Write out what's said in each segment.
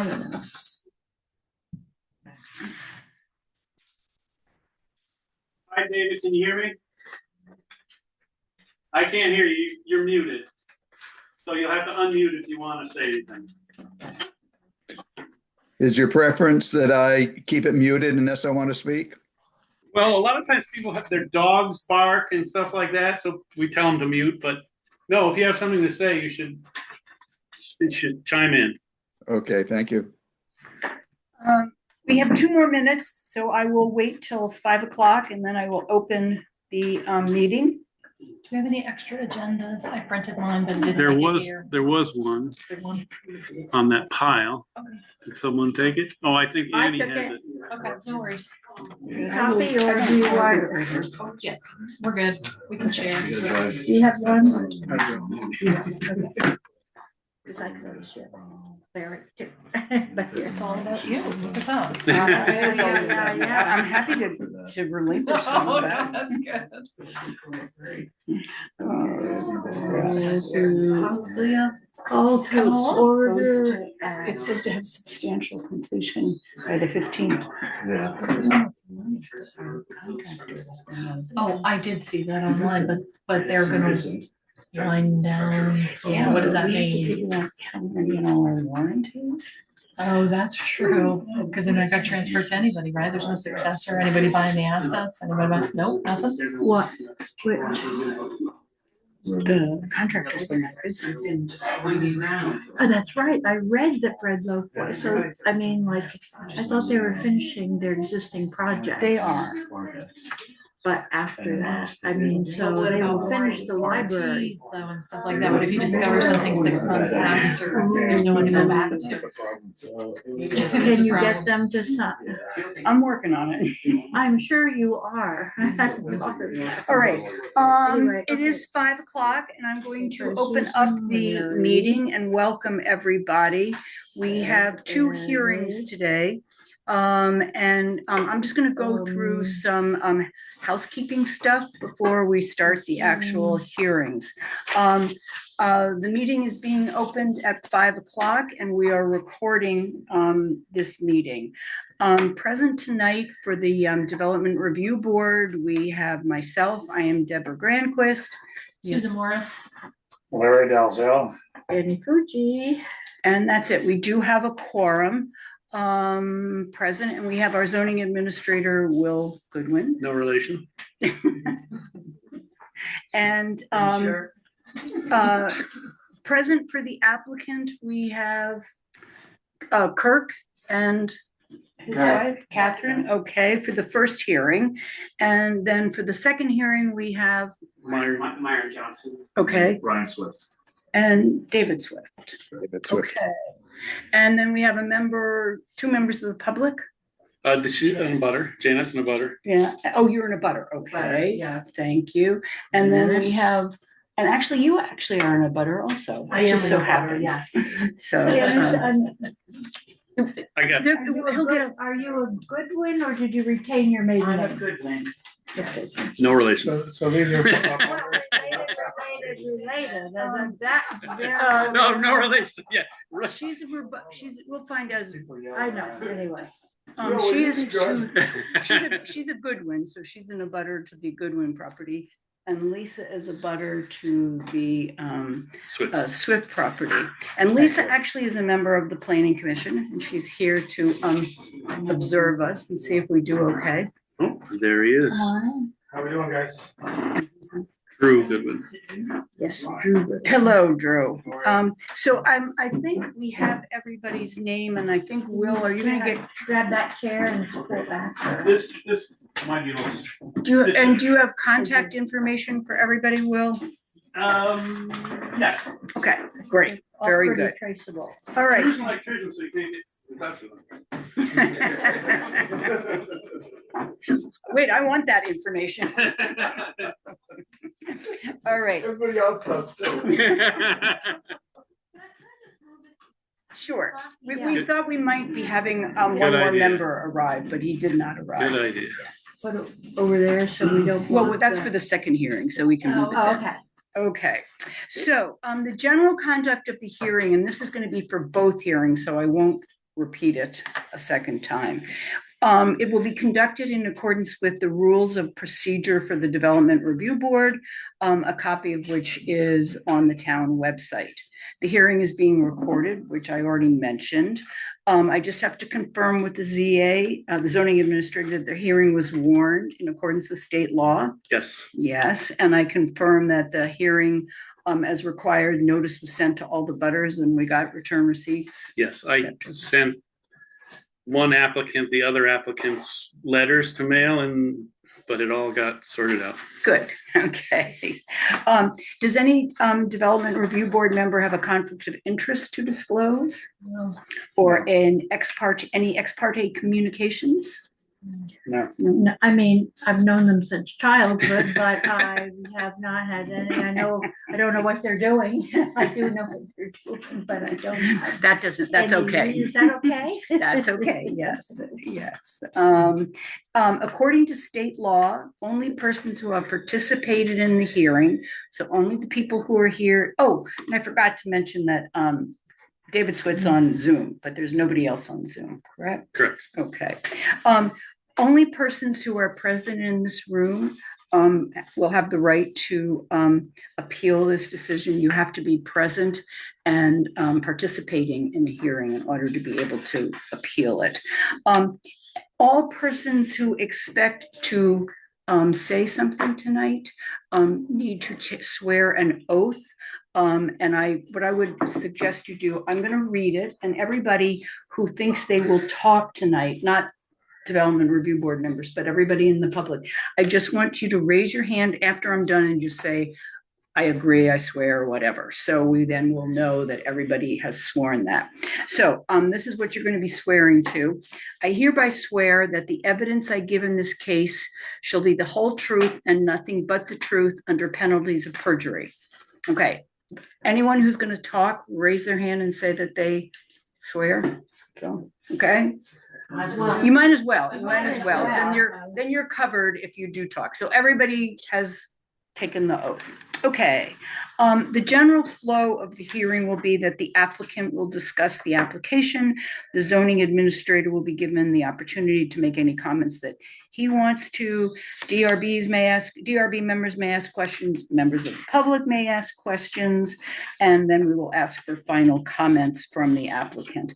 Hi, David, can you hear me? I can't hear you. You're muted. So you'll have to unmute if you want to say anything. Is your preference that I keep it muted unless I want to speak? Well, a lot of times people have their dogs bark and stuff like that, so we tell them to mute. But no, if you have something to say, you should chime in. Okay, thank you. We have 2 more minutes, so I will wait till 5 o'clock and then I will open the meeting. Do we have any extra agendas? I printed mine, but didn't There make it was here. one Good one. on that pile. Okay. Did someone take it? Oh, I think I Annie took has it. it. Okay, no worries. Copy or do you want? Yeah, we're good. We can share. Do you have one? Because I can really share. There it too. But It's all about you. Look at that. Yeah. I'm happy to relinquish some of that. That's good. All to Come along. order. It's supposed to have substantial completion by the 15th. Oh, I did see that online, but they're gonna wind down. Yeah, What does that we have to mean? figure out how we're gonna get all our warranties. Oh, that's true. Because they're not gonna transfer to anybody, right? There's no successor, anybody buying the assets, anybody buying, nope, nothing. What? Which? The contractors were not business. Oh, that's right. I read that Red Loaf was, so, I mean, like, I thought they were finishing their existing project. They are. But after that, I mean, so What they about will finish the library. warranties, though, and stuff like that? What if you discover something 6 months after, there's no one to go back to? Can you get them to sign? I'm working on it. I'm sure you are. All right, Anyway, it okay. is 5 o'clock and I'm going to open up the meeting and welcome everybody. We have 2 hearings today. I'm just gonna go through some housekeeping stuff before we start the actual hearings. The meeting is being opened at 5 o'clock and we are recording this meeting. Present tonight for the Development Review Board, we have myself, I am Deborah Granquist. Susan Morris. Larry Dalzell. Annie Fuji. And that's it. We do have a quorum present, and we have our zoning administrator, Will Goodwin. No relation. And present for the applicant, we have Kirk and his wife, Catherine, okay, for the first hearing. And then for the second hearing, we have Myron Johnson. okay, Brian Swift. and David Swift. David Swift. Okay. And then we have 2 members of the public. She's in a butter. Janet's in a butter. Yeah. Oh, you're in a butter. Okay. Yeah. Thank you. And then we have, and actually, you actually are in a butter also. I It am just so in a butter, happens. yes. So I got he'll get a. Are you a Goodwin or did you retain your maiden name? Goodwin. no relation. So leave your. Related. No relation. Yeah. We'll find out. I know, anyway. She is, she's a Goodwin, so she's in a butter to the Goodwin property. And Lisa is a butter to the Swift property. And Lisa actually is a member of the Planning Commission, and she's here to observe us and see if we do okay. Oh, there he is. How we doing, guys? Drew Goodwin. Yes, Drew. Hello, Drew. So I think we have everybody's name, and I think Will, are you gonna get? Grab that chair and pull it back. This might be lost. Do you have contact information for everybody, Will? Yeah. Okay, great, All very pretty good. Traceable. All right. Use my electrician so you can't get in touch with them. Wait, I want that information. All right, Everybody else does too. sure. We thought we might be having one Good more idea. member arrive, but he did not Good arrive. idea. Put it over there so we don't. Well, block that's for the second hearing, so we can move it Oh, then. okay. Okay, so the general conduct of the hearing, and this is going to be for both hearings, so I won't repeat it a second time. It will be conducted in accordance with the rules of procedure for the Development Review Board, a copy of which is on the town website. The hearing is being recorded, which I already mentioned. I just have to confirm with the ZA, the zoning administrator, that the hearing was warned in accordance with state law. Yes, Yes, and I confirm that the hearing, as required, notice was sent to all the butters and we got return receipts. yes, I sent one applicant, the other applicant's letters to mail, but it all got sorted out. Good, okay. Does any Development Review Board member have a conflict of interest to disclose? No. Or any ex parte communications? No. No, I mean, I've known them since childhood, but I have not had any. I don't know what they're doing. I do know what they're doing, but I don't. That's any- okay. Is that okay? That's okay, yes, yes. According to state law, only persons who have participated in the hearing, so only the people who are here, oh, and I forgot to mention that, David Swit's on Zoom, but there's nobody else on Zoom, correct? Correct. Okay. Only persons who are present in this room will have the right to appeal this decision. You have to be present and participating in the hearing in order to be able to appeal it. All persons who expect to say something tonight need to swear an oath. What I would suggest you do, I'm going to read it, and everybody who thinks they will talk tonight, not Development Review Board members, but everybody in the public, I just want you to raise your hand after I'm done and just say, I agree, I swear, or whatever. So we then will know that everybody has sworn that. So this is what you're going to be swearing to. I hereby swear that the evidence I give in this case shall be the whole truth and nothing but the truth under penalties of perjury. Okay. Anyone who's going to talk, raise their hand and say that they swear. So, okay. Might as well. You might as well. You might Might as as well. well. Then you're covered if you do talk. So everybody has taken the oath. Okay. The general flow of the hearing will be that the applicant will discuss the application. The zoning administrator will be given the opportunity to make any comments that he wants to. DRB members may ask questions, members of the public may ask questions, and then we will ask for final comments from the applicant.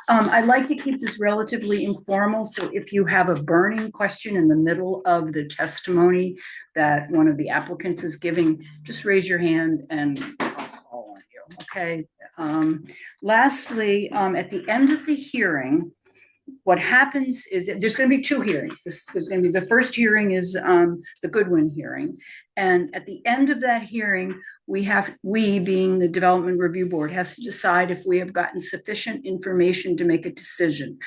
I like to keep this relatively informal, so if you have a burning question in the middle of the testimony that one of the applicants is giving, just raise your hand and I'll call on you, okay? Lastly, at the end of the hearing, what happens is that there's going to be two hearings. There's going to be the first hearing is the Goodwin hearing. And at the end of that hearing, we being the Development Review Board has to decide if we have gotten sufficient information to make a decision.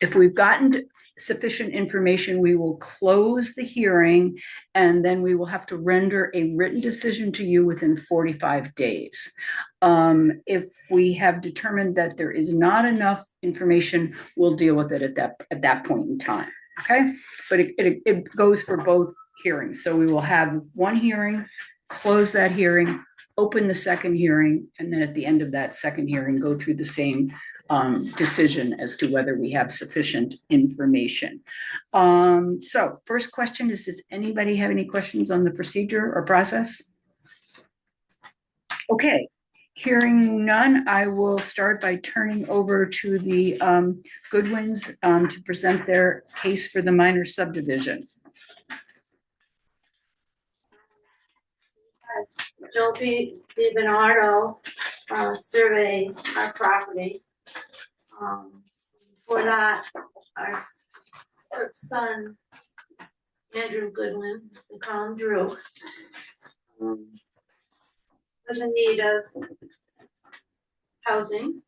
If we've gotten sufficient information, we will close the hearing and then we will have to render a written decision to you within 45 days. If we have determined that there is not enough information, we'll deal with it at that point in time. Okay, but it goes for both hearings. So we will have one hearing, close that hearing, open the second hearing, and then at the end of that second hearing, go through the same decision as to whether we have sufficient information. So first question is, does anybody have any questions on the procedure or process? Okay, hearing none, I will start by turning over to the Goodwins to present their case for the minor subdivision. Joe DiBernardo surveyed our property. For that, our first son, Andrew Goodwin, we call him Drew, was in need of housing.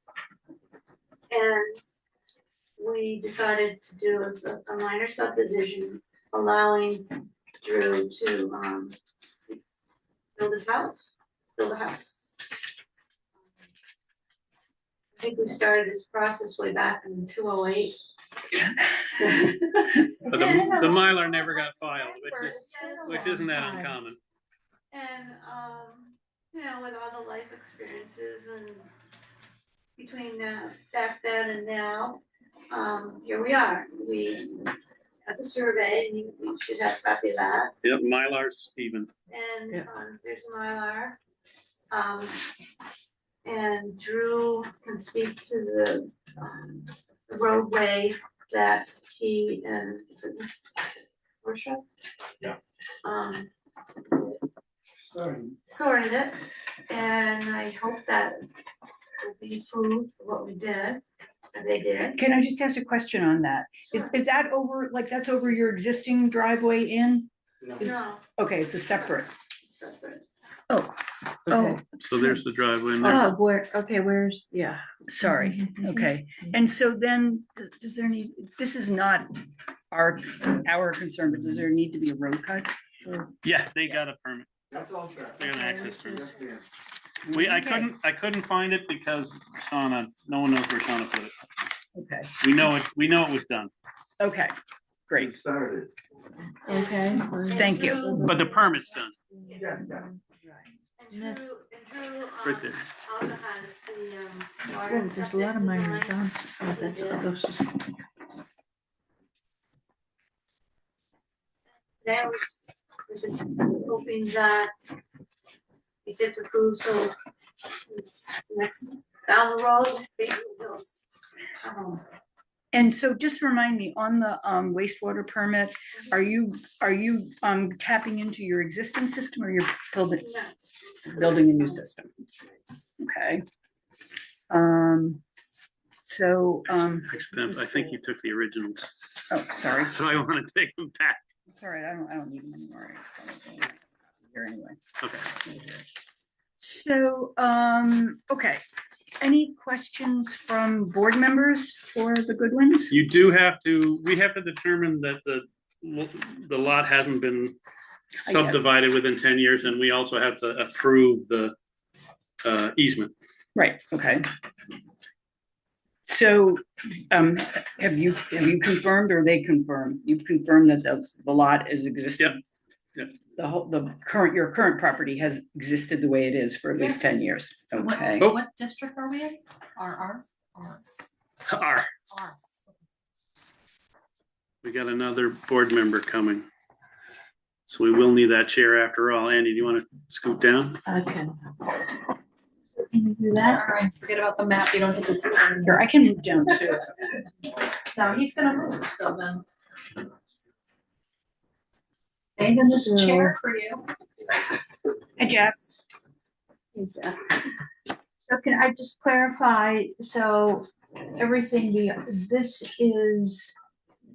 And we decided to do a minor subdivision allowing Drew to build a house. I think we started this process way back in 2008. But the Mylar never got filed, which isn't that uncommon. And with all the life experiences and between back then and now, here we are. We have the survey, and you should have a copy of that. Yep, Mylar's even. And Yeah. there's Mylar. And Drew can speak to the roadway that he and Worship. Yeah. Started it, and I hope that will be approved for what we did, and they did. Can I just ask a question on that? Is that over, like, that's over your existing driveway in? No, Okay, it's a separate. separate. Oh, Okay. So there's the driveway in there. Oh, where's, yeah. sorry. Okay. And so then, does there need, this is not our concern, but does there need to be a road cut? Yeah, they got a permit. That's all set. They got an access permit. Yes, ma'am. Okay. I couldn't find it because Shauna, no one knows where Shauna put it. Okay, We know it was done, okay, We great. started. Okay. Thank you. but the permit's done. Yeah, yeah. And Drew, Right there. also has the water Oh, and there's a lot of septic minors design. on. Oh, that's what those is. That was, we're just hoping that it gets approved, so next, down the road, basically, And so just remind me, on the wastewater permit, are you tapping into your existing system or you're building a new system? Okay. So, I think you took the originals, oh, sorry. so I want to take them back. It's all right, I don't need them anymore. Here anyway. Okay. So, okay, any questions from board members for the Goodwins? We have to determine that the lot hasn't been I get it. subdivided within 10 years, and we also have to approve the easement. Right, okay. So, have you confirmed or they confirmed? You've confirmed that the lot is existing? Yep, yep. Your current property has existed the way it is for at least 10 years, okay? Oh. What district are we in? R. R. We got another board member coming. So we will need that chair after all. Andy, do you want to scoot down? Okay. Can you do that? All right, forget about the map, you don't get to see it. Sure, I can move down too. No, he's gonna move, so then. Even this chair for you. Hi, Jeff. So can I just clarify, so everything, this is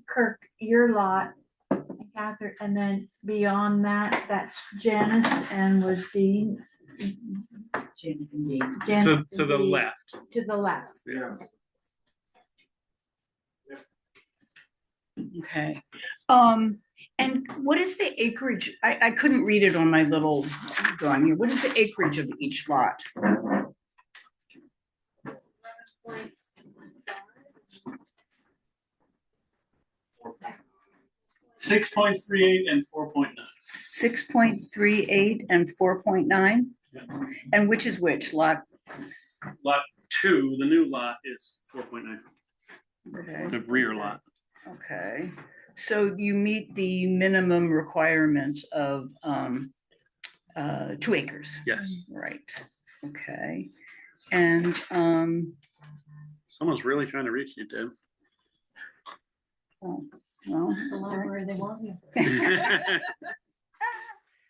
Kirk, your lot, and Catherine, and then beyond that, that's Janice and was Dean? Janice To and the Dean. left. To the left. Yeah. Okay, and what is the acreage? I couldn't read it on my little drawing here. What is the acreage of each lot? 6.38 and 4.9. 6.38 and 4.9? Yeah. And which is which, lot? Lot 2, the new lot is 4.9, Okay, the rear lot. okay. So you meet the minimum requirement of 2 acres? Yes. Right, okay. And Someone's really trying to reach you, Deb. oh, well, Below where they want you.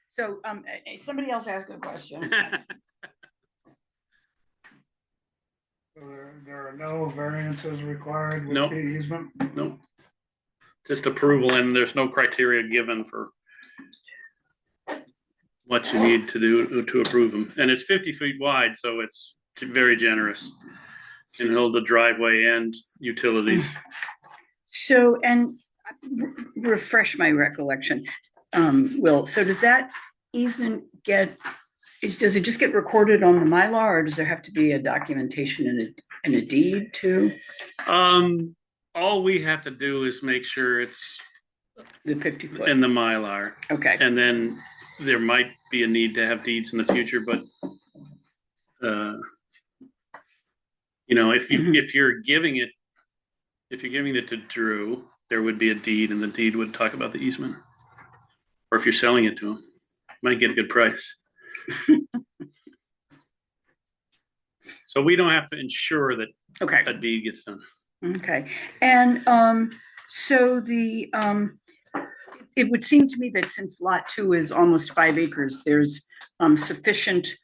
so somebody else ask a question. There are no variances required with Nope. the easement? Nope. Just approval, and there's no criteria given for what you need to do to approve them. And it's 50 feet wide, so it's very generous. And hold the driveway and utilities. So, and refresh my recollection, Will, so does that easement does it just get recorded on the Mylar, or does there have to be a documentation and a deed too? All we have to do is make sure it's The 50 foot, in the Mylar, okay, and then there might be a need to have deeds in the future, but You know, if Mhm. if you're giving it to Drew, there would be a deed, and the deed would talk about the easement. Or if you're selling it to him, might get a good price. So we don't have to ensure that Okay. a deed gets done. Okay, and so it would seem to me that since lot 2 is almost 5 acres, there's sufficient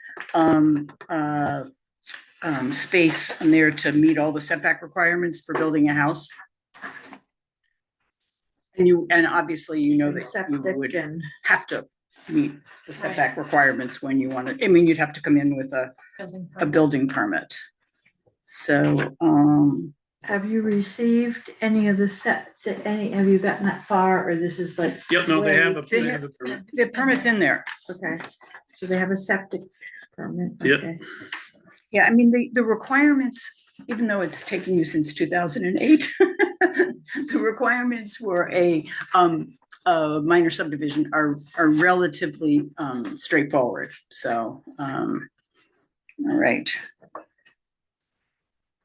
space in there to meet all the setback requirements for building a house. And obviously, you know that you Septic would and have to meet the setback requirements when you want to, I mean, you'd have to come in with a building permit. So, have you received any of the have you gotten that far, or this is like? Yep, no, they have a the permit's in there. Okay, so they have a septic permit, Yep. okay. Yeah, I mean, the requirements, even though it's taken you since 2008, the requirements for a minor subdivision are relatively straightforward. So, all right.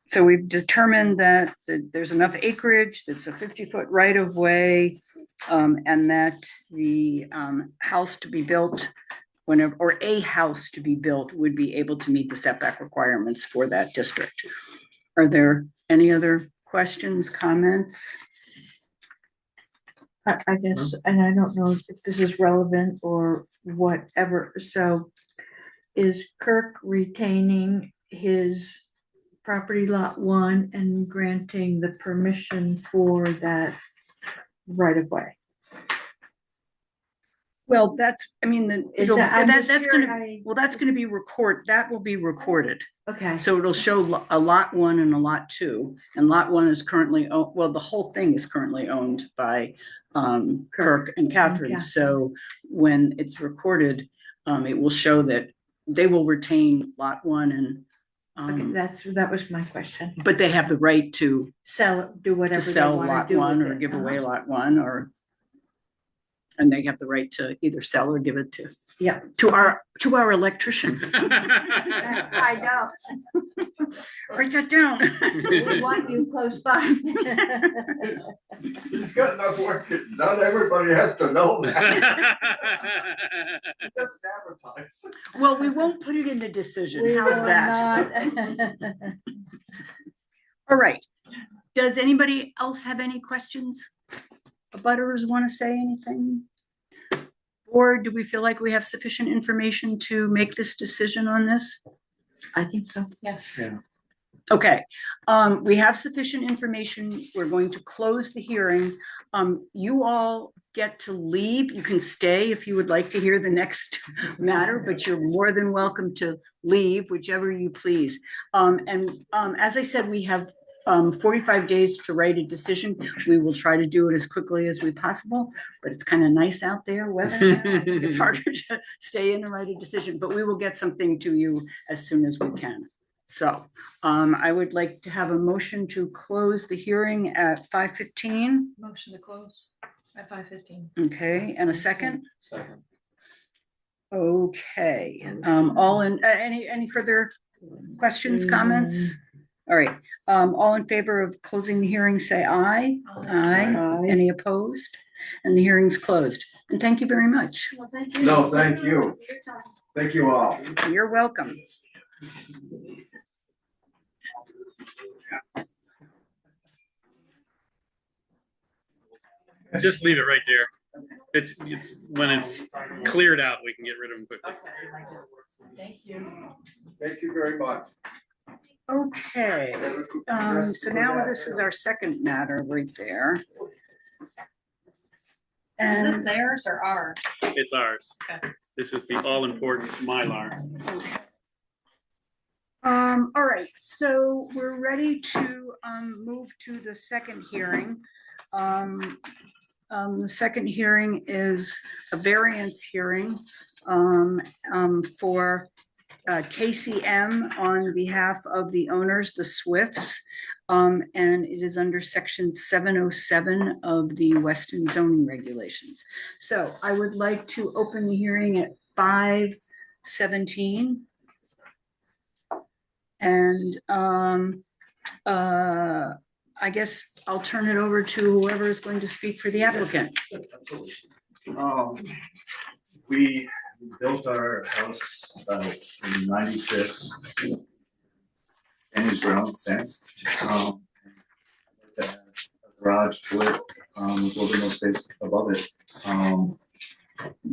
So we've determined that there's enough acreage, that's a 50-foot right of way, and that the house to be built whenever, or a house to be built would be able to meet the setback requirements for that district. Are there any other questions, comments? I guess, and I don't know if this is relevant or whatever, so is Kirk retaining his property lot 1 and granting the permission for that right of way? Well, that's, I mean, Is that, I'm just that's curious, gonna, well, that's gonna be that will be recorded. okay, So it'll show a lot 1 and a lot 2, and lot 1 is currently, well, the whole thing is currently owned by Kirk and Catherine. So when it's recorded, it will show that they will retain lot 1 and okay, that was my question. but they have the right to Sell it, do whatever they sell wanna lot do 1 with or it. give away Uh-huh. lot 1, or and they have the right to either sell or give it to Yep. to our electrician. I know, Write that down. we want you close by. He's got enough work, not everybody has to know that. He doesn't advertise. Well, we won't put it in the decision. We How's will that? not. All right. Does anybody else have any questions? Butters want to say anything? Or do we feel like we have sufficient information to make this decision on this? I think so. Yes. Yeah. Okay, we have sufficient information. We're going to close the hearing. You all get to leave. You can stay if you would like to hear the next matter, but you're more than welcome to leave, whichever you please. As I said, we have 45 days to write a decision. We will try to do it as quickly as we possible, but it's kind of nice out there weather. It's harder to stay in and write a decision, but we will get something to you as soon as we can. So I would like to have a motion to close the hearing at 5:15. Motion to close at 5:15. Okay, and a second? Second. Okay, all in, any further questions, comments? All right, all in favor of closing the hearing, say aye. Aye. Aye. Any opposed? And the hearing's closed. And thank you very much. Well, thank you. No, thank you. Thank you all. You're welcome. Just leave it right there. It's when it's cleared out, we can get rid of them quickly. Thank you. Thank you very much. Okay, so now this is our second matter right there. Is this And theirs or ours? It's ours. Okay. This is the all-important Mylar. all right, so we're ready to move to the second hearing. The second hearing is a variance hearing for KCM on behalf of the owners, the Swifts. And it is under section 707 of the Weston zoning regulations. So I would like to open the hearing at 5:17. And I guess I'll turn it over to whoever is going to speak for the applicant. We built our house in '96. And it's grown since. A garage with a little bit more space above it.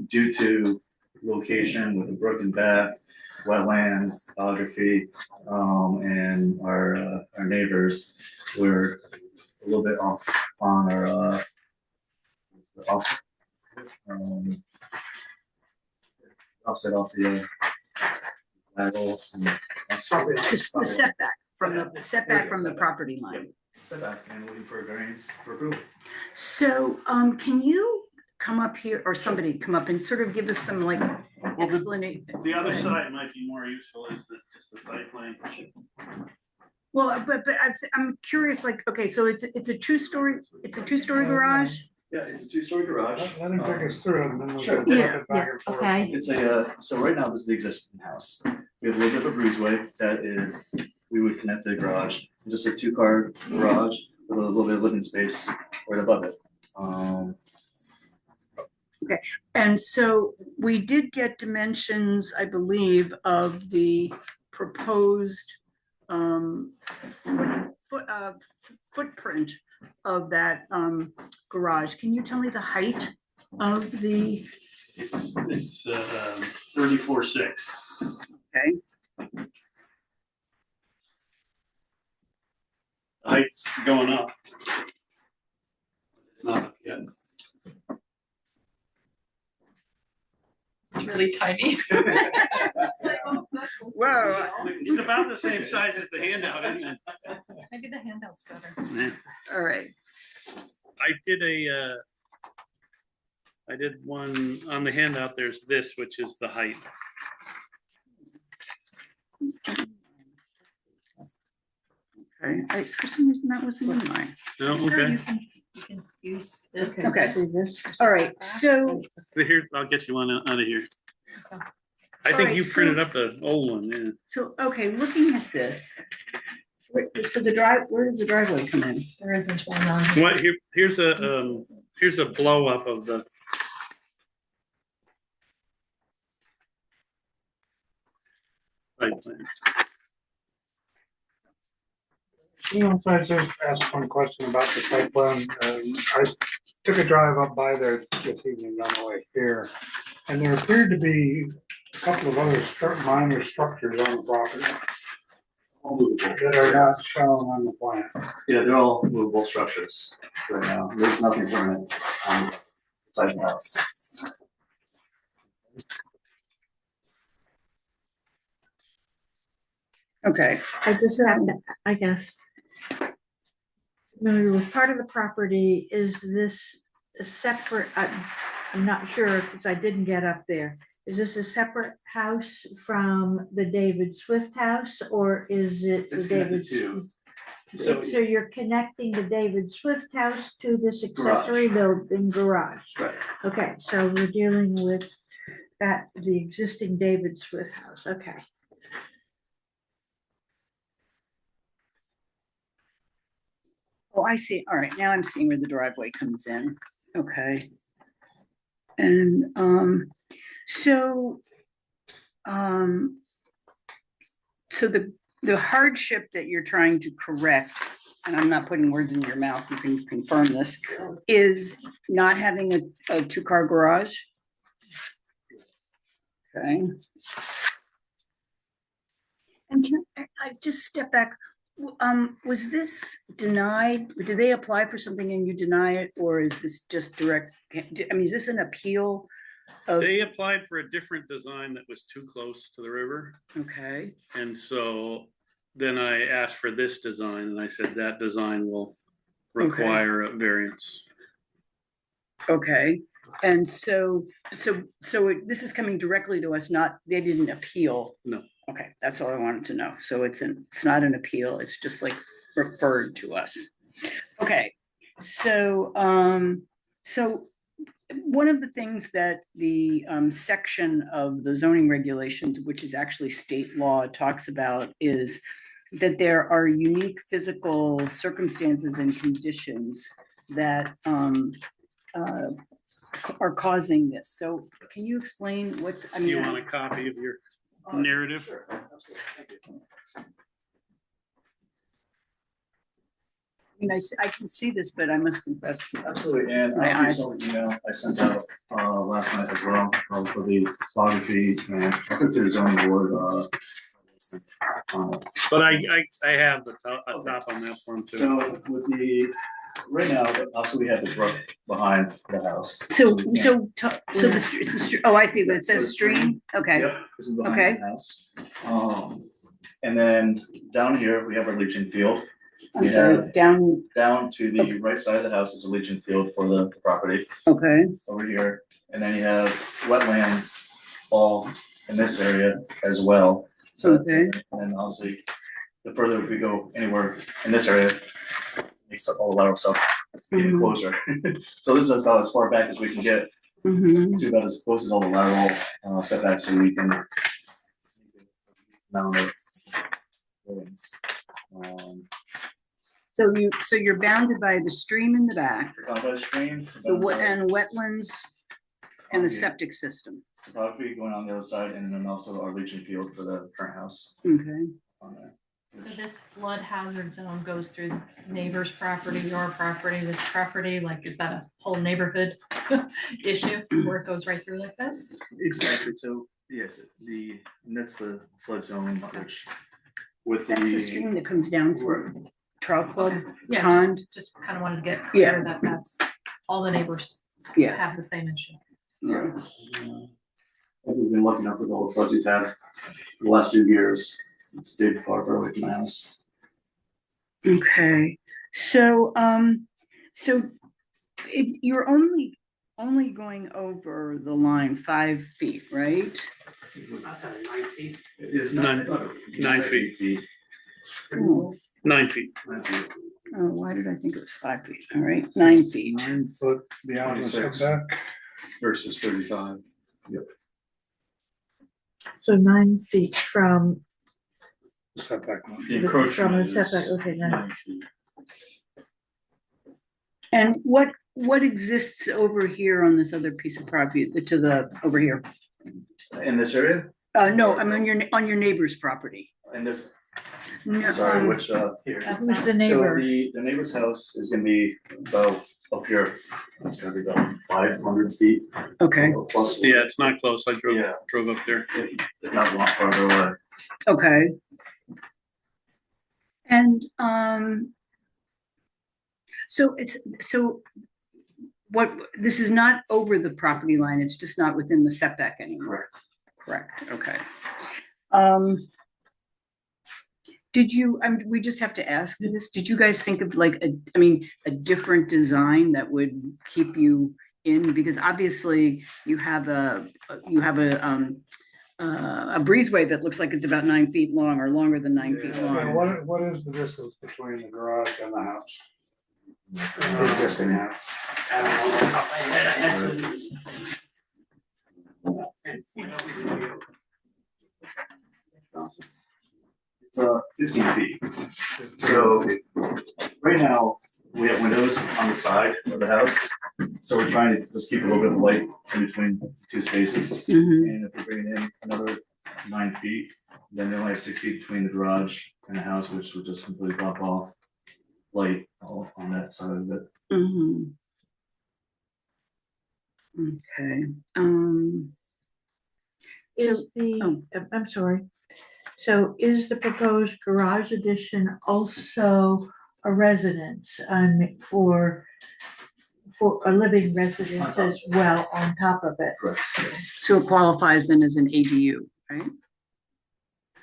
Due to location with a broken back, wetlands, topography, and our neighbors, we're a little bit off on our offset off the lateral. The setback from the property line. Setback and looking for a variance for approval. So, can you come up here, or somebody come up and sort of give us some like explanation? The other side might be more useful is just the site plan. Well, but I'm curious, like, okay, so it's a two-story garage? Yeah, it's a two-story garage. Let him take us through it and then we'll. Sure. go Yeah, back and forth. Okay, It's so right now this is the existing house. We have a little bit of a breezeway that we would connect to the garage. Just a 2-car garage with a little bit of living space right above it. And so we did get dimensions, I believe, of the proposed footprint of that garage. Can you tell me the height of the? It's 34.6. Okay. Height's going up. It's not up yet. It's really tiny. Whoa. It's about the same size as the handout, isn't it? Maybe the handout's better. Yeah. All right. I did one on the handout. There's this, which is the height. Okay. For some reason that wasn't in mine. No, Sure, okay. you can use this. Okay. see this? All right. So But here, I'll get you one out of here. Okay. I think Alright, you so- printed up the old one, yeah. So, okay, looking at this, where does the driveway come in? There isn't one on here. What, here's a blow up of the. Site plan. You know, if I just ask one question about the site plan, I took a drive up by there this evening on the way here. And there appeared to be a couple of other minor structures on the property All movable. that are not shown on the plan. Yeah, they're all movable structures right now. There's nothing permanent on the side of the house. Okay, I just have, I guess. Familiar with part of the property, is this a separate, I'm not sure because I didn't get up there. Is this a separate house from the David Swift house, or is it the It's connected David? to. So So, you're connecting the David Swift house to this Garage. accessory building garage? right. Okay, so we're dealing with that, the existing David Swift house, okay. oh, I see, all right, now I'm seeing where the driveway comes in, okay. And, so, so the hardship that you're trying to correct, and I'm not putting words in your mouth, you can confirm this, is not having a 2-car garage? Okay. And can I just step back? Was this denied? Did they apply for something and you deny it, or is this just direct? I mean, is this an appeal of? They applied for a different design that was too close to the river. Okay, And so then I asked for this design and I said that design will require a variance. okay. And so this is coming directly to us, not, they didn't appeal? No. Okay, that's all I wanted to know. So it's not an appeal, it's just like referred to us. Okay, so, so one of the things that the section of the zoning regulations, which is actually state law, talks about is that there are unique physical circumstances and conditions that are causing this. So can you explain what's, I Do you mean, want a copy of your narrative? Sure, absolutely, thank you. I can see this, but I must confess. Absolutely, and My I'll eyes. use the email I sent out last night as well for the photography and I sent to the zoning board. But I have the top, a top on that one too. So with the, right now, also we have the brook behind the house. So, we can't- so oh, I see, but it says stream, okay, Yep, this is Okay. behind the house. And then down here, we have our leaching field. I'm We sorry, have down, down to Okay. the right side of the house is a leaching field for the property okay, over here. And then you have wetlands all in this area as well. So, Okay. and then obviously, the further we go anywhere in this area, makes all the lateral stuff even Mhm. closer. So this is about as far back as we can get mm-hmm, to about as close as all the lateral setbacks so we can mount it. so you're bounded by the stream in the back, Down by the stream. the and wetlands and the Here. septic system, Topography going on the other side, and then also our leaching field for the current house okay, on there. So this flood hazard zone goes through neighbor's property, your property, this property, like, is that a whole neighborhood issue where it goes right through like this? Exactly, so, yes, and that's the flood zone, Okay. which with that's the the, stream that comes down from Trout Club Okay. Yeah, Pond, just kind of wanted to get clear that that's, all the neighbors Yes. have the same issue. yeah, we've been lucky enough with all the floods we've had the last few years, it stayed far away from the house. okay, so, you're only going over the line 5 feet, right? It's Nine- 9 feet. 9 feet. 9 feet. Oh, why did I think it was 5 feet? All right, 9 feet. 9 foot beyond the 26. setback. Versus 35. So 9 feet from, Setback. The from the encroachment is setback, okay, 9 feet. And what exists over here on this other piece of property, over here? In this area, No, I'm on your neighbor's property. in this, No, sorry, which, here. That's who's not- the neighbor? So the neighbor's house is gonna be about up here, it's gonna be about 500 feet. Okay, Plus. Yeah, it's not close. I Yeah. drove up there. If not a lot farther away. okay. And, so this is not over the property line, it's just not within the setback anymore, Correct. correct, okay. Did you, we just have to ask this, did you guys think of like a different design that would keep you in? Because obviously you have a breezeway that looks like it's about 9 feet long or longer than 9 feet Yeah, long. what is the distance between the garage and the house? The existing house. It's 15 feet. So right now, we have windows on the side of the house. So we're trying to just keep a little bit of light in between two spaces. Mhm. And if we bring in another 9 feet, then they only have 6 feet between the garage and the house, which would just completely block off light all on that side of it. Mhm. Okay, Is oh. I'm sorry. So is the proposed garage addition also a residence, for a living residence as well on top of it? Correct. So it qualifies then as an ADU, right?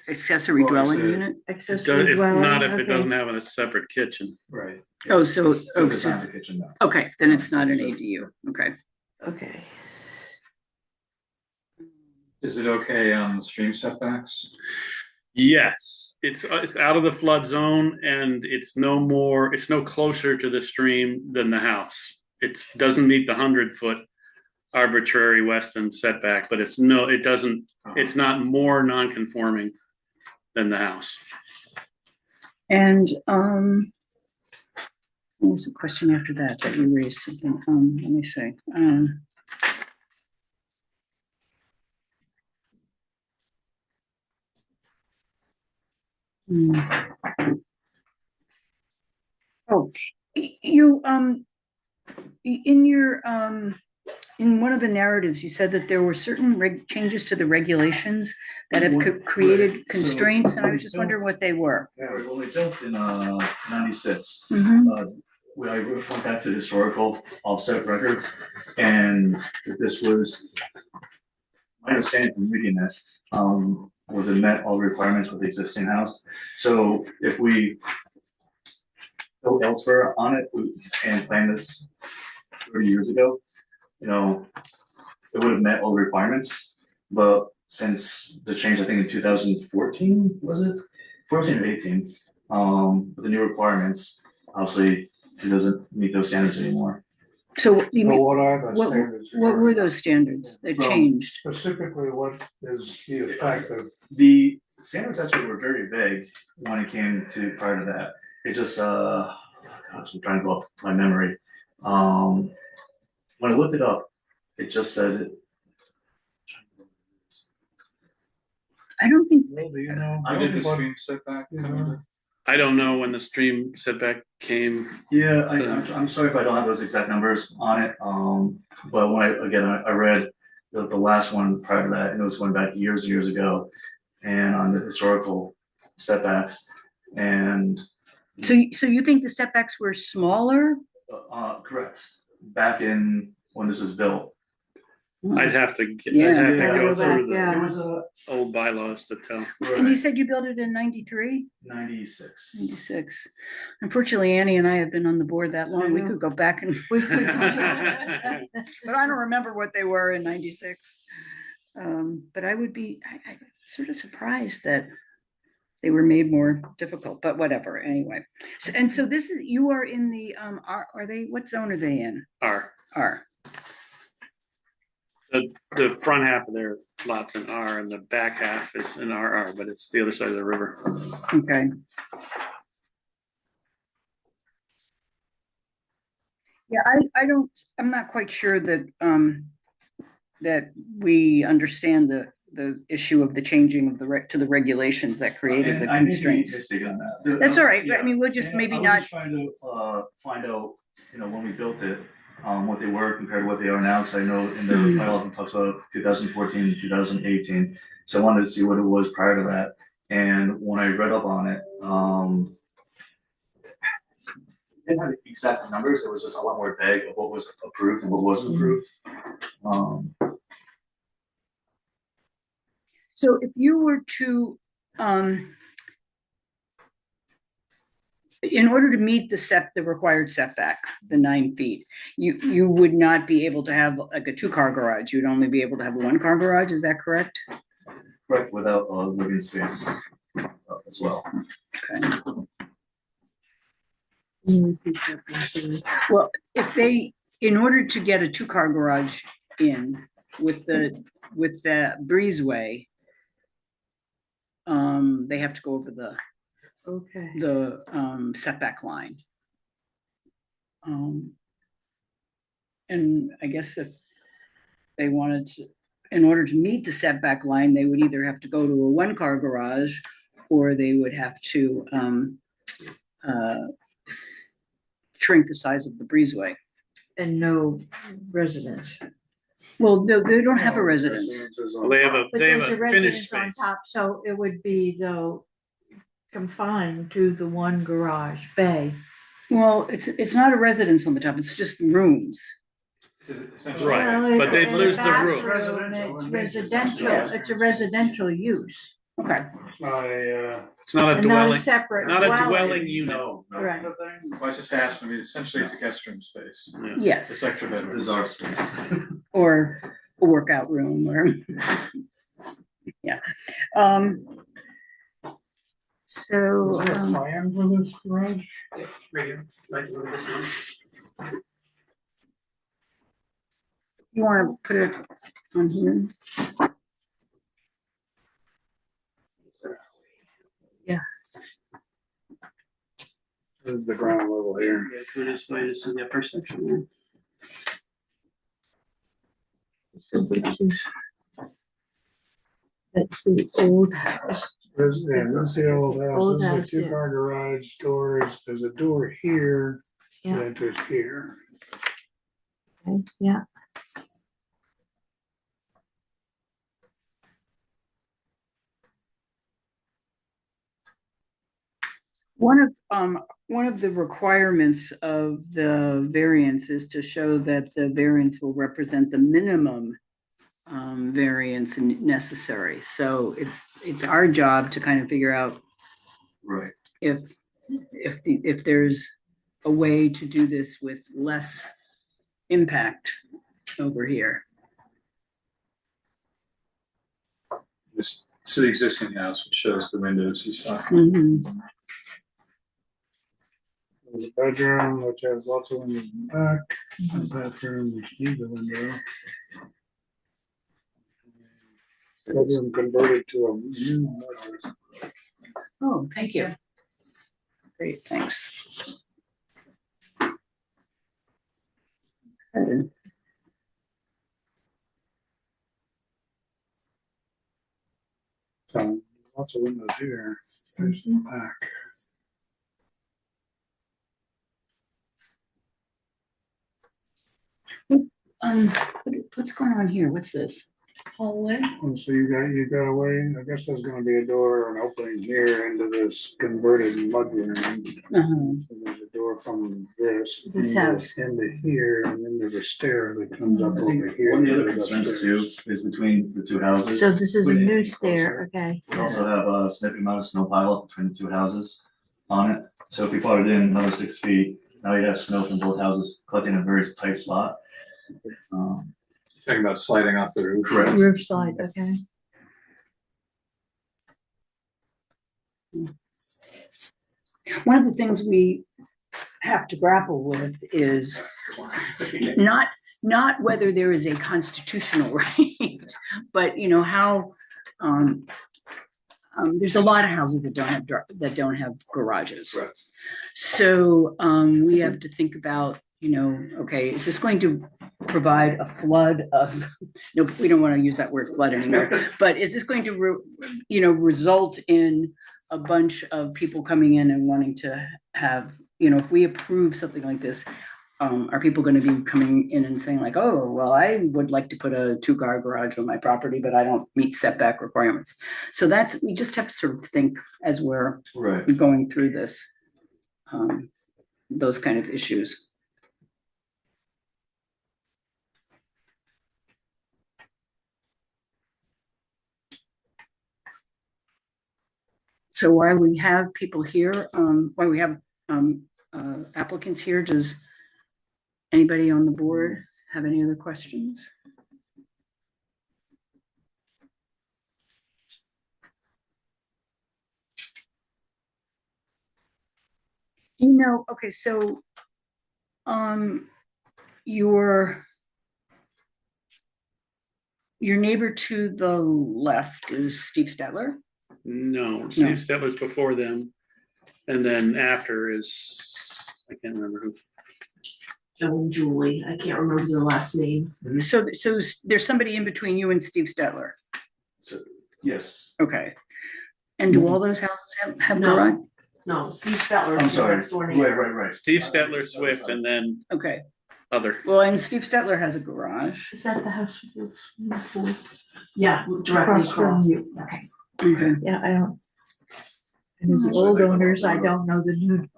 Accessory Well, dwelling it's a- unit? Accessory If dwelling, not, if it okay. doesn't have a separate kitchen. Right. Oh, so, So it's not the kitchen now. okay, then it's not an ADU, okay. Okay. Is it okay on the stream setbacks? Yes, it's out of the flood zone and it's no closer to the stream than the house. It doesn't meet the 100-foot arbitrary western setback, but it's not more non-conforming than the house. And, there's a question after that you raised something, let me see, oh, you, in your, in one of the narratives, you said that there were certain changes to the regulations that have created constraints, and I was just wondering what they were. Yeah, well, we built in '96. Mhm. I went back to historical offset records, and this was my understanding from reading that, was it met all the requirements with the existing house. So if we go elsewhere on it and plan this 30 years ago, you know, it would have met all the requirements. But since the change, I think in 2014, was it 14 or 18, with the new requirements, obviously it doesn't meet those standards anymore. So you Well, mean, what are the standards? what were those standards that From- changed? Specifically, what is the effect of? The standards actually were very vague when it came to prior to that. It just, gosh, I'm trying to go off my memory. When I looked it up, it just said. I don't think, Well, do you know? I did the what- stream setback. you know? I don't know when the stream setback came. Yeah, I'm sorry if I don't have those exact numbers on it, but when I read the last one prior to that, and it was going back years and years ago, and on the historical setbacks, and, so you think the setbacks were smaller? correct, back in when this was built. I'd have to Yeah. go through It the was old bylaws to tell. And you said you built it in 93? 96. 96. Unfortunately, Annie and I have been on the board that long. We could go back and, We could. but I don't remember what they were in 96. But I would be, I'm sort of surprised that they were made more difficult, but whatever, anyway. And so this is, you are in the, are they, what zone are they in? R. R. The front half of their lot's in R and the back half is in RR, but it's the other side of the river. Okay. Yeah, I'm not quite sure that, that we understand the issue of the changing of to the regulations that created the And I may be constraints. mistaken on that. That's all right. I Yeah. mean, we'll just And maybe I was not, just trying to find out, when we built it, what they were compared to what they are now, because I know in the bylaws it talks about 2014 to 2018. So I wanted to see what it was prior to that. And when I read up on it, it didn't have exact numbers. It was just a lot more vague of what was approved and what wasn't approved. so if you were to, in order to meet the required setback, the 9 feet, you would not be able to have like a 2-car garage. You'd only be able to have a 1-car garage. Is that correct? Correct, without living space as well. Okay. Well, if they, in order to get a 2-car garage in with the breezeway, they have to go over the setback line. And I guess if they wanted to, in order to meet the setback line, they would either have to go to a 1-car garage, or they would have to shrink the size of the breezeway. And no residence. Well, no, they don't have a residence. Well, they have a But they have there's a a finished residence on space. top, so it would be though confined to the 1 garage bay. Well, it's not a residence on the top, it's just rooms. Essentially. Right, Well, but it's they'd a lose the roof. bathroom, It's residential, Yeah. it's a residential use, Okay, It's not a and not a dwelling, separate not a dwelling. dwelling unit. No. Right. Well, I was just asking, I mean, essentially it's a guest room space. Yeah. yes, It's extra bedroom. This is our space. or a workout room, or, yeah. So, Is there a plan for this garage? you wanna put it on here? Yeah. This is the ground level here. Yeah, can we just find us in the upper section So which is. That's the old house. This, yeah, this is the old house, Old this is a house, yeah. two-car garage, doors, there's a door here, Yeah. that enters here. Okay, yeah. One of the requirements of the variance is to show that the variance will represent the minimum variance necessary. So it's our job to kind of figure out Right. if there's a way to do this with less impact over here. This is the existing house, which shows the windows you saw. Mhm. There's a bedroom, which has lots of windows in the back, a bathroom, which needs a window. Bedroom converted to a new bedroom. Oh, thank you. Great, thanks. Okay. So lots of windows here, there's the back. What's going on here? What's this? Hallway. And so you got a way, I guess there's gonna be a door or an opening here into this converted mudroom. So there's a door from this This house. into here, and then there's a stair that comes up I over think here. one of the other Goes concerns too upstairs. is between the two houses. So this is a We need new to get closer. stair, okay. We also have a significant amount of snow pile up between the two houses on it. So if we put it in another 6 feet, now you have snow from both houses collecting in a very tight spot. Talking about sliding off the roof. Correct. Roof slide, okay. One of the things we have to grapple with is not whether there is a constitutional right, but you know, how, there's a lot of houses that don't have garages. Correct. So, we have to think about, you know, okay, is this going to provide a flood of, no, we don't want to use that word flood anymore, but is this going to, result in a bunch of people coming in and wanting to have, you know, if we approve something like this, are people going to be coming in and saying like, oh, well, I would like to put a 2-car garage on my property, but I don't meet setback requirements. So we just have to sort of think as we're Right. going through this, those kind of issues. So while we have people here, while we have applicants here, does anybody on the board have any other questions? You know, okay, so your neighbor to the left is Steve Stetler? No, Steve Stetler's before them, and then after is, I can't remember who. Joe and Julie, I can't remember the last name. So there's somebody in between you and Steve Stetler? Yes. Okay. And do all those houses have No. garage? No, Steve Stetler. I'm is the sorry. next door neighbor. Right. Steve Stetler, Swift, and then Okay, other. well, and Steve Stetler has a garage. Is that the house with the swimming pool? Yeah, directly Across from across. you. Yes. Okay. Yeah, I don't. And the old owners, I don't know the new.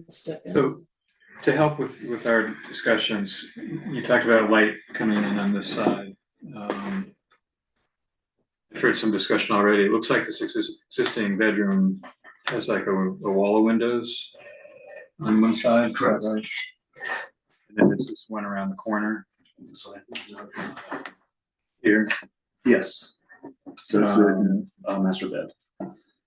So to help with our discussions, you talked about light coming in on this side. I've heard some discussion already. It looks like this existing bedroom has like a wall of windows on one side. Correct. Right? And then there's this one around the corner here. Yes. So that's the master bed.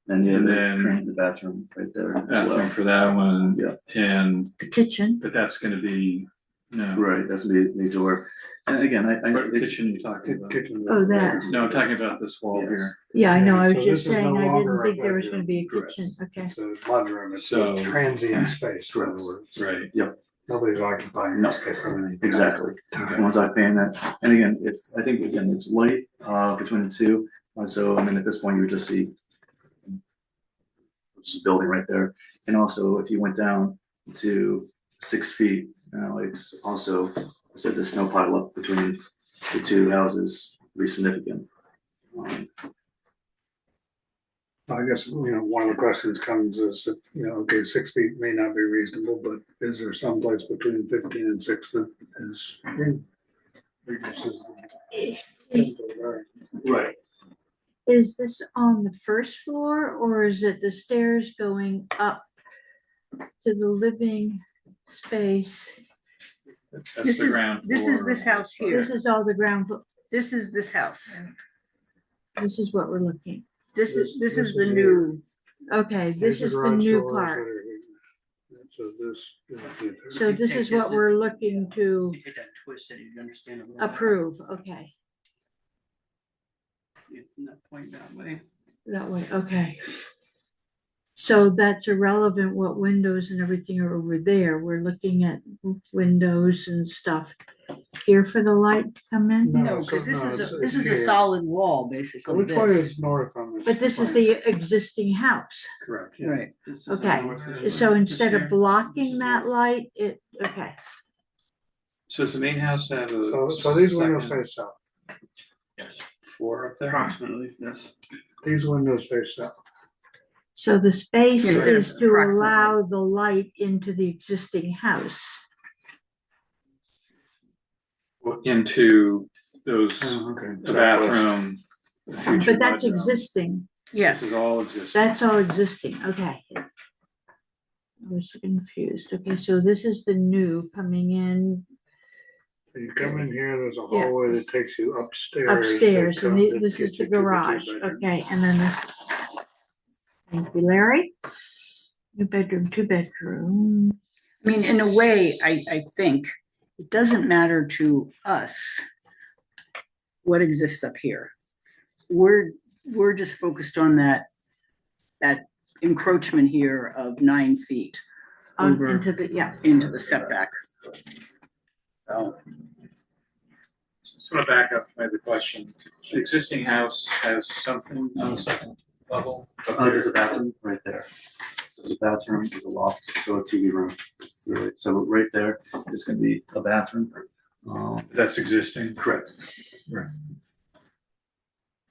And yeah, And then then- the bathroom right there as Bathroom well. for that one. Yeah. And, The kitchen. but that's gonna be No. Right, that's the door. And again, What it's, kitchen are you talking about? Kitchen. Oh, that. No, I'm talking about this wall Yes. here. Yeah, I know, I So was this just is no saying, I longer didn't a think there was bedroom. gonna be a Correct. kitchen, okay. It's a mudroom, it's So- a transient space, in other Correct. words. Right. Nobody's occupying No, this space. exactly. Okay. Once I pan that, and again, I think again, it's light, between the two, so, I mean, at this point, you would just see just a building right there, and also, if you went down to 6 feet, it's also, I said the snow pile up between the two houses, be significant. I guess, one of the questions comes is, okay, 6 feet may not be reasonable, but is there some place between 15 and 6 that is? Reduces the- Right. Is this on the first floor or is it the stairs going up to the living space? That's This the is, ground this is floor. this house here. This is all the ground, This is this house. this is what we're looking. This is This the is new, Okay, this These is are the garage new doors part. that are here. So this. So this is what we're looking to You take that twist it, you understand it. approve, okay, Not point that way. that way, okay. So that's irrelevant what windows and everything are over there. We're looking at windows and stuff here for the light to come in. no, because this is, this is a here. solid wall, So basically, which way this. is north on this? But this is plan? the existing house. Correct, yeah. Right. Okay, so instead of blocking that light, okay, So does the main house have a? So these windows second face south. Yes, floor up there? approximately, yes. These windows face south. so the space Yes, is to approximately. allow the light into the existing house. Into those, Okay. the bathroom, the future But that's mudroom. existing, Yes, This is all existing. that's all existing, okay. I was confused, okay, so this is the new coming in So you come in here, there's a Yeah. hallway that takes you upstairs. upstairs, and that this gets is you the to garage, two-bedroom. okay, and then this. Thank you, Larry. New bedroom, two bedroom. I mean, in a way, I think it doesn't matter to us what exists up here. We're just focused on that encroachment here of 9 feet over Into the, yeah, into the setback. So, So I'm gonna back up my other question. The existing house has something on the second level? up There's a there? bathroom right there. There's a bathroom, there's a loft, so a TV room. Really, so right there is gonna be a bathroom. That's existing? Correct. Right.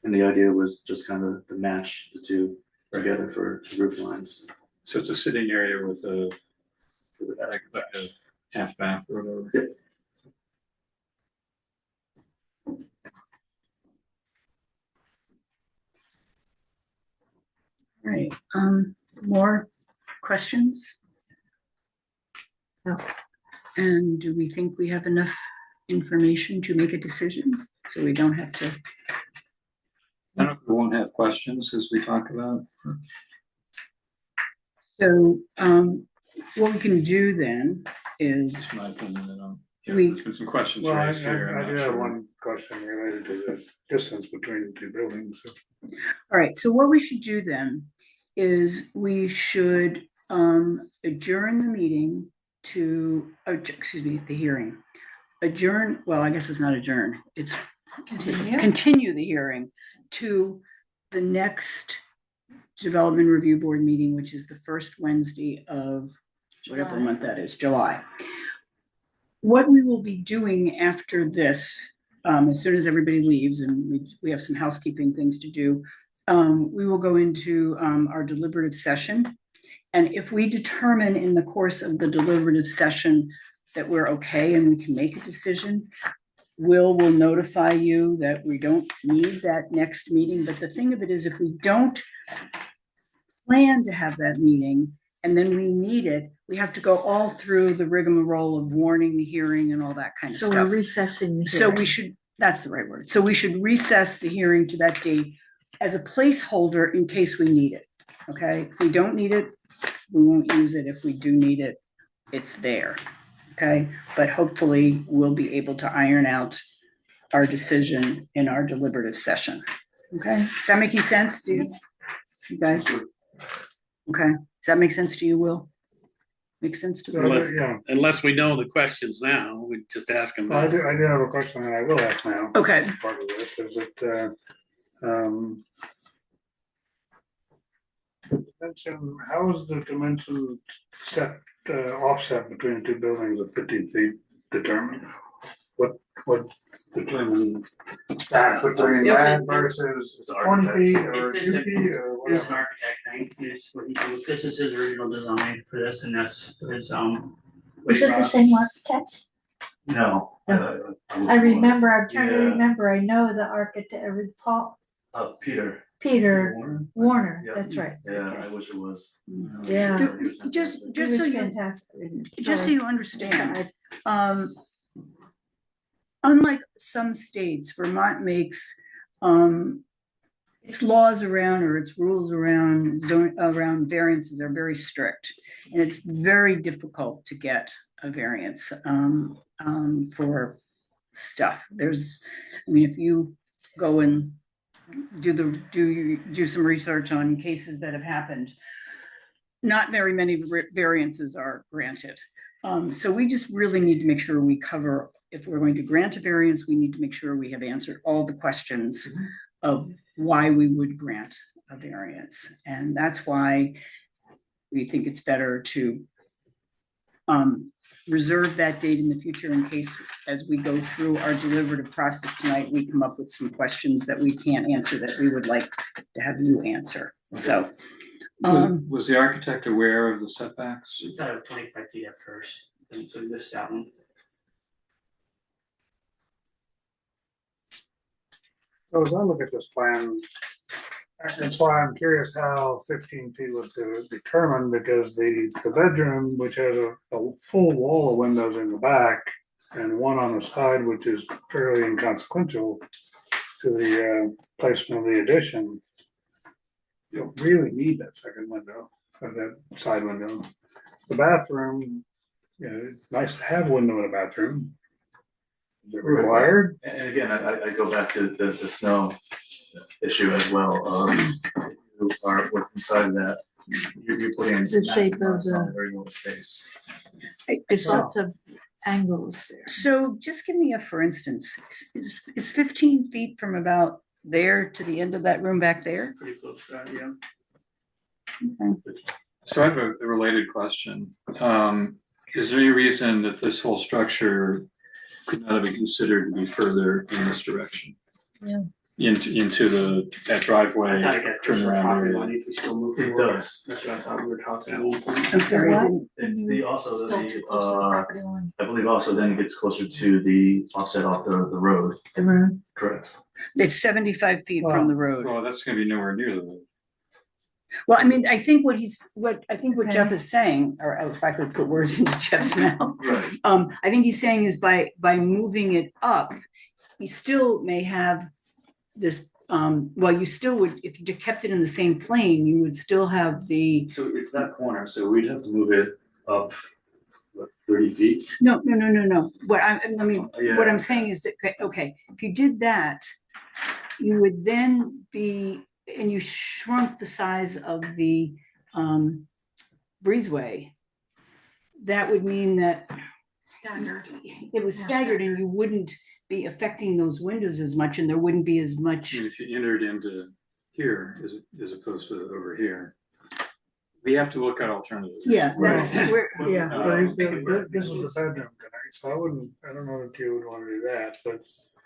And the idea was just kind of to match the two together for roof lines. So it's a sitting area with a, like a half bath or whatever? Yep. right, more questions? No. And do we think we have enough information to make a decision? So we don't have to, I don't know if we won't have questions as we talk about. so, what we can do then is, It's my opinion, I don't. Yeah, We- there's been some questions Well, raised here. I I'm do not have sure. one question related to the distance between the two buildings. all right, so what we should do then is we should adjourn the meeting to, excuse me, the hearing. Adjourn, well, I guess it's not adjourn, it's Continue. continue the hearing to the next Development Review Board meeting, which is the first Wednesday of whatever July. month that is, July. What we will be doing after this, as soon as everybody leaves and we have some housekeeping things to do, we will go into our deliberative session. And if we determine in the course of the deliberative session that we're okay and we can make a decision, will notify you that we don't need that next meeting. But the thing of it is, if we don't plan to have that meeting and then we need it, we have to go all through the rigmarole of warning the hearing and all that kind of so we're stuff. recessing the So hearing. we should, that's the right word. So we should recess the hearing to that date as a placeholder in case we need it. Okay, if we don't need it, we won't use it. If we do need it, it's there. Okay, but hopefully we'll be able to iron out our decision in our deliberative session. Okay, is that making sense? Do you guys? Okay, does that make sense to you, Will? Makes sense to you? Unless- Yeah, Unless we know the questions now, we just ask them. I do have a question that I will ask now. Okay. Part of this is dimension, how is the dimension set, offset between the two buildings of 15 feet determined? What determined that between that versus 20 feet or It's 2 feet or There's an whatever? architect thing, is what he did. This is his original design for this, and that's his, Is weight it the rock. same architect? No. I remember, I'm trying to Yeah. remember, I know the architect, Paul, Peter. Peter Warner? Warner, Yeah. that's right. Yeah, I wish it was. Yeah. He was Just fantastic. so He was you, fantastic. just so you understand, unlike some states, Vermont makes, its laws around or its rules around around variances are very strict. And it's very difficult to get a variance, for stuff. I mean, if you go and do some research on cases that have happened, not very many variances are granted. So we just really need to make sure we cover, if we're going to grant a variance, we need to make sure we have answered all the questions of why we would grant a variance. And that's why we think it's better to reserve that date in the future in case, as we go through our deliberative process tonight, we come up with some questions that we can't answer that we would like to have you answer. So. Was the architect aware of the setbacks? We thought of 25 feet at first, and so this that one. So as I look at this plan, that's why I'm curious how 15 feet was determined, because the bedroom, which has a full wall of windows in the back and one on the side, which is fairly inconsequential to the placement of the addition, you don't really need that second window or that side window. The bathroom, you know, it's nice to have a window in a bathroom. Is it required? And again, I go back to the snow issue as well. You are working inside that, you're putting in The massive shape of amounts the- on very little space. There's lots of angles there. So just give me a, for instance, is 15 feet from about there to the end of that room back there? Pretty close to that, yeah. Okay. So I have a related question. Is there any reason that this whole structure could not have been considered to be further in this direction? Yeah. Into that driveway, I thought it got turn closer to around property area. line if we still move It forward. does. That's what I thought we were talking about. I'm sorry, I What? didn't. It's the also Still too close to the property line. I believe also then it gets closer to the offset off the road. The room. Correct. It's 75 feet from the road. Well, that's gonna be nowhere near the road. Well, I mean, I think what Jeff Okay. is saying, or if I could put words into Jeff's mouth, Right. I think he's saying is by moving it up, you still may have this, well, you still would, if you kept it in the same plane, you would still have the, So it's that corner, so we'd have to move it up, what, 30 feet? no. What Yeah. what I'm saying is that, okay, if you did that, you would then be, and you shrunk the size of the breezeway, that would mean that Staggered. it was Yeah, staggered and you wouldn't be affecting those windows as much and there wouldn't be as I much. mean, if you entered into here as opposed to over here. We have to look at alternatives. Yeah, Right. that's where, Yeah. But this is the bedroom tonight, so I don't know if you would wanna do that, but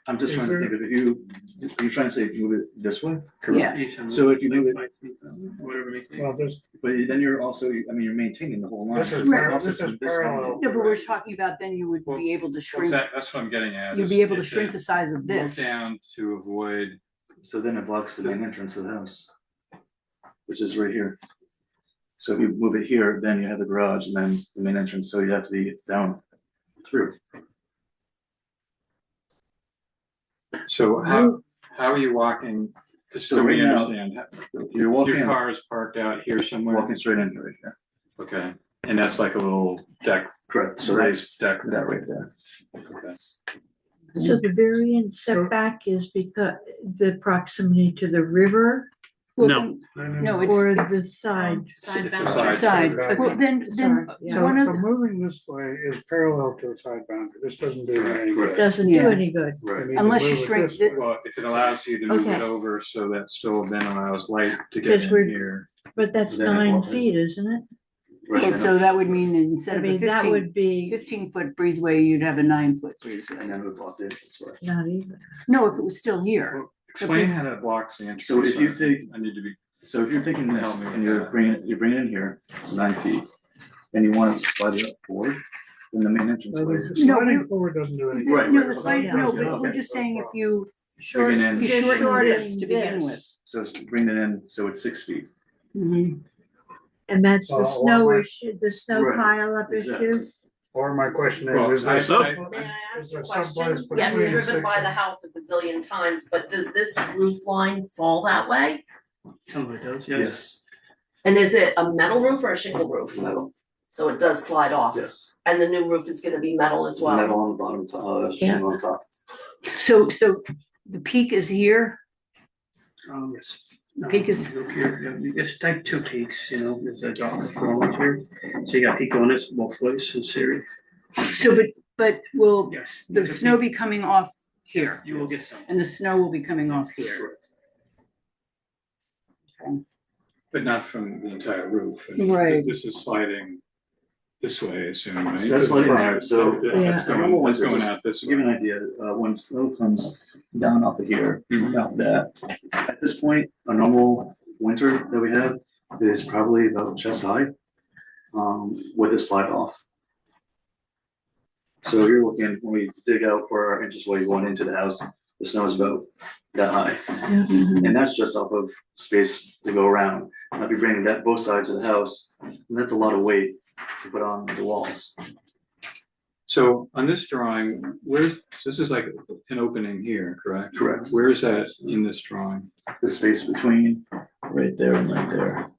I'm just Is trying to there- think of it, you're trying to say move it this way? Yeah. So if you move it- 25 feet, whatever makes sense. well, this But then you're also, I mean, you're maintaining the whole line. This is Right. par- this is parallel. no, but we're talking about then you would be able to shrink, That's what I'm getting at. you'd is be able to if shrink it the size of moved this. down to avoid, So then it blocks the main entrance of the house, which is right here. So if you move it here, then you have the garage and then the main entrance, so you have to be down through. so how are you walking? Just so So we right now, understand, You're walking, your car is parked out here somewhere, walking straight in right here. okay, And that's like a little deck, Correct, so that's raised deck. that right there. Okay. So the variant setback is because the proximity to the river Well, No. then- No, it's, or it's the side? Side It's a boundary. side. Side. Well, then Sorry, yeah. So, one of so the, moving this way is parallel to the side boundary. This doesn't do any good. Doesn't Yeah. do any good. I Right. need to Unless you move it shrink this the- way. Well, if it allows you to move it Okay. over so that still then allows light to get Because we're- in here. But that's Then it 9 won't- feet, isn't it? Right, well, and so that would mean instead I of a mean, that 15, would be 15-foot breezeway, you'd have a 9-foot breezeway. then we blocked it this way. not even. No, if it was still here. Explain how that blocks the entrance. So if you take- I need to be, So if you're thinking this, Help me with and you're that. bringing it in here, it's 9 feet, and you want to slide it up forward, then the main entrance So way. the sliding forward doesn't do anything. Right, No, right. the slide, Yeah. no, but we're Okay. just saying if you, Bring it in. you shorten Shorten this to begin this. with. So bring it in, so it's 6 feet. Mhm. And that's the Or snow my- issue, the snow Right, pile up exactly. issue? Or my question Well, is there I- some- I- May I is ask there a someplace question? between Yes, the driven 6 by and- the house a bazillion times, but does this roof line fall that way? Some of it does, Yes, And is it a metal roof or a shingle roof? metal, So it does slide off? yes. And the new roof is gonna be metal as well? Metal on the bottom, Yeah. shingle on top. So the peak is here, Yes. the peak is, Look here, it's like 2 peaks, there's a dark corner here, so you got peak on this both ways in series. so but will Yes. the snow be coming off here? You will get some. And the snow will be coming off here. but not from the entire roof. Right. This is sliding this way, I assume, right? So that's sliding out, so- That's going out this To give you an way. idea, when snow comes down off of here, Mhm. off that, at this point, a normal winter that we have is probably about chest high, with a slide off. So you're looking, when we dig out for our entranceway going into the house, the snow is about that high. And that's just off of space to go around. Now, if you bring that both sides of the house, then that's a lot of weight to put on the walls. So on this drawing, this is like an opening here, correct? Correct. Where is that in this drawing? The space between right there and right there.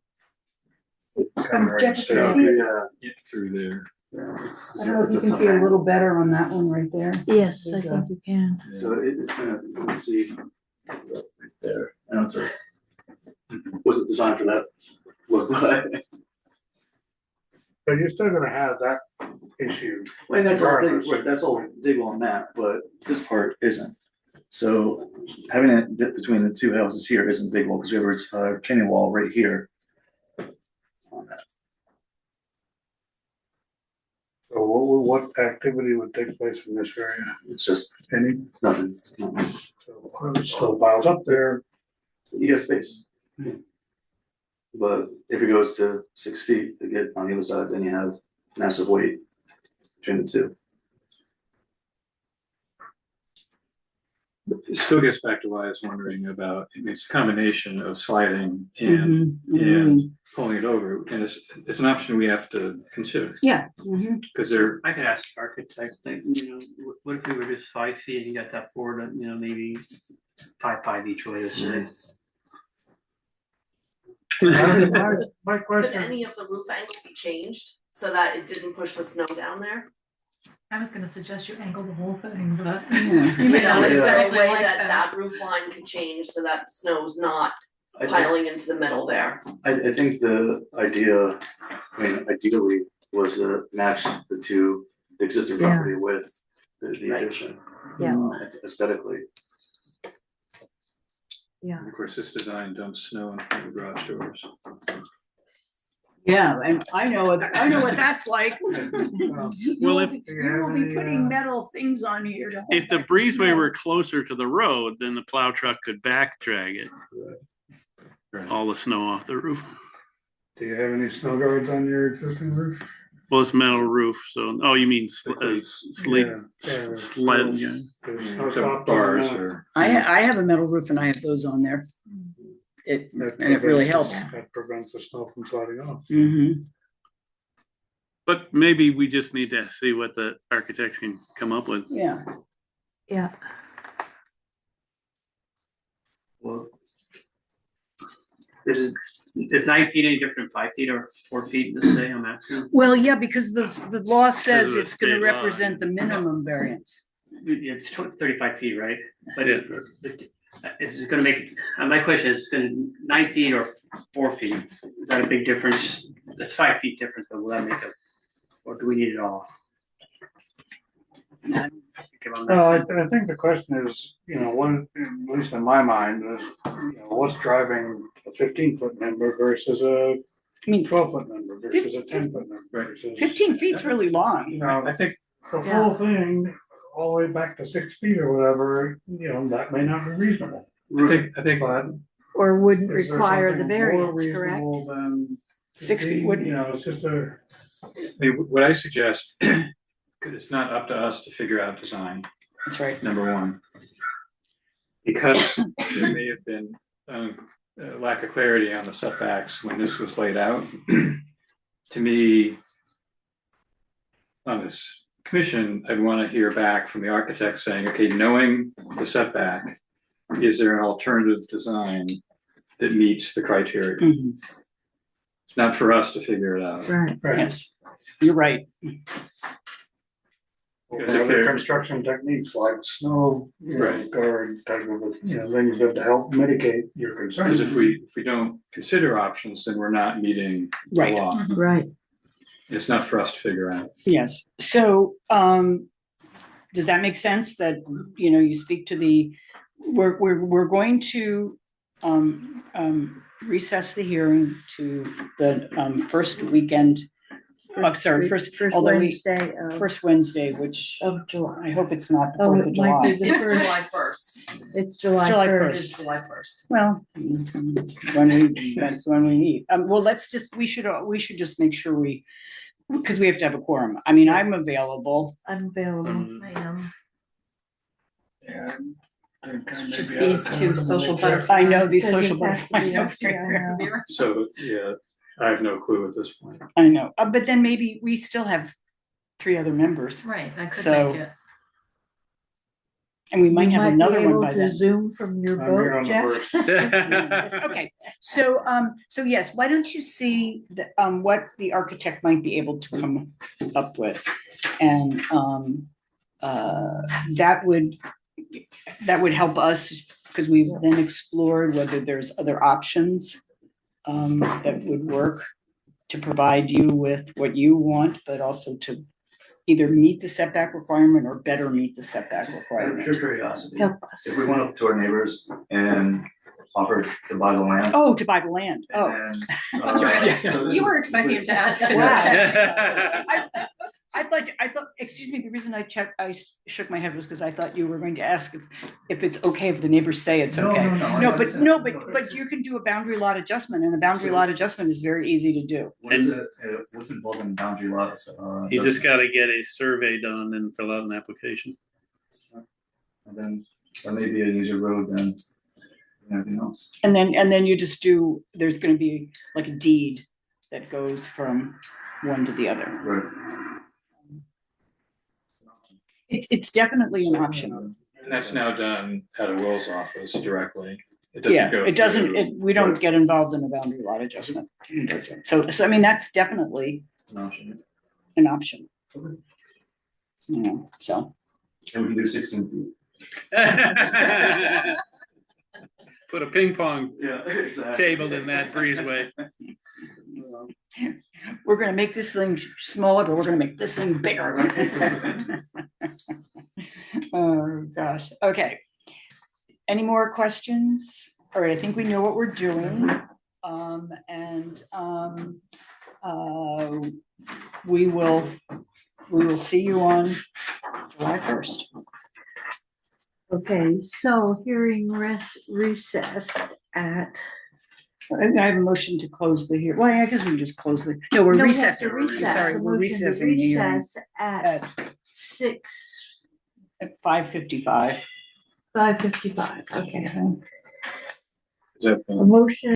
Jeff, you can So, see, yeah, Yeah, through there. yeah, it's- I don't know if it's you a can tough see a angle. little better on that one right there. Yes, I think you can. So it's gonna, you can see right there, I know it's a, wasn't designed for that look, but, So you're still gonna have that issue. well, that's all, Regardless. right, that's all dig on that, but this part isn't. So having it dip between the two houses here isn't dig wall, because we have a retaining wall right here. On that. So what activity would take place in this area? It's just Any? nothing, So it still piles up there. you get space. But if it goes to 6 feet to get on the other side, then you have massive weight between the two. It still gets back to what I was wondering about, it's a combination of sliding and Mhm. pulling it over, and it's an option we have to consider. Yeah. Mhm. Because they're, I could ask the architect, like, what if we were just 5 feet and got that forward, maybe 5 each way, let's say. My Could question, any of the roof angles be changed so that it didn't push the snow down there? I was gonna suggest you angle the whole thing, but. Yeah. You may not Is there a necessarily way like that that. that roof line could change so that the snow's not I, piling into the middle there? I think the idea, I mean, ideally, was to match the existing Yeah. property with the Right. addition. Yeah. Aesthetically, of course, this design dumps snow in front of the garage doors. Yeah, and I know what that's like. Well, You Well, will if- be- Do you you will have be any, putting metal things on here to hold If the back breezeway snow. were closer to the road, then the plow truck could back drag it, Right. all the snow off the roof. do you have any snow guards on your existing roof? Well, it's metal roof, so, oh, you mean sleep, Yeah, yeah. sled, yeah. There's You no know, stop bars on that. or. I have a metal roof and I have those on there. That And it really prevents- helps. That prevents the snow from sliding off. Mm-hmm. But maybe we just need to see what the architect can come up with. Yeah. Yeah, well. This is, Is 9 feet any different than 5 feet or 4 feet, let's say, I'm asking? Well, yeah, because the law says of the it's gonna state law. represent the minimum variance. It's 35 feet, right? But Yeah. is it gonna make, my question is, gonna 9 feet or 4 feet, is that a big difference? That's 5 feet difference, but will that make a, or do we need it all? I think the question is, one, at least in my mind, is, what's driving a 15-foot number versus a I mean, 12-foot number versus a 10-foot number versus. 15 feet's really long. I think, The full thing, all the way back to 6 feet or whatever, that may not be reasonable. I think, But Or wouldn't is there require the something more variance, correct? reasonable than 6 feet 15? wouldn't. It's just a. I mean, what I suggest, because it's not up to us to figure out design, That's right. number one. Because there may have been a lack of clarity on the setbacks when this was laid out. To me, on this commission, I'd want to hear back from the architect saying, okay, knowing the setback, is there an alternative design that meets the criteria? Mhm. It's not for us to figure it out. Right. Yes, you're right. Because if Other they're- construction techniques like snow, Right. guard type of, things that to help mitigate your concerns. Because if we don't consider options, then we're not meeting the Right. law. Right. It's not for us to figure out. Yes, so, does that make sense that, you speak to we're going to, recess the hearing to the, first weekend, first, although Wednesday first Wednesday, which of July. I hope it's not the Oh, 4th of it might be July. the It's first, July first. it's July July It 1st. is July first. Well, that's when we meet. Well, we should just make sure because we have to have a quorum. I mean, I'm available. I'm available. I am. Just these two social butterflies. I know these So social this has to butterflies. be don't us, yeah, I know. So, yeah, I have no clue at this point. I know, but then maybe we still have 3 other members, Right, that could So- make it. and we might You have another be one able by to then. Zoom from your I'm here boat, on the Jeff. first. Okay, so yes, why don't you see what the architect might be able to come up with? And, that would help us, because we've then explored whether there's other options that would work to provide you with what you want, but also to either meet the setback requirement or better meet the setback Out of requirement. pure curiosity, Help us. if we went up to our neighbors and offered to buy the land. Oh, to buy the land, oh. And then, Right. You were expecting him to ask. Wow. I thought, excuse me, the reason I shook my head was because I thought you were going to ask if it's okay if the neighbors say it's No, okay. no, no, No, I but understand. but you can do a boundary lot adjustment, and a boundary lot adjustment is very easy to do. What is it, what's involved in boundary lots? You just gotta get a survey done and fill out an application. And then that may be an easier road than anything else. And then you just there's gonna be like a deed that goes from one to the other. Right. It's definitely an option. And that's now done out of Will's office directly. It doesn't Yeah, go it doesn't, through- we don't get involved in a boundary lot adjustment. So I mean, that's definitely An option. an option. Okay. So. And we can do 16 feet. Put a ping pong Yeah, exactly. table in that breezeway. We're gonna make this thing smaller, but we're gonna make this thing bigger. Oh, gosh, okay. Any more questions? All right, I think we know what we're doing. We will see you on July 1st. Okay, so hearing recessed at. I have a motion to close the hearing. Well, I guess we can just close no, we're No, we have recessing. to recess. Sorry, The we're motion to recessing the hearing recess at 6, at 5:55. 5:55, okay. Is that A motion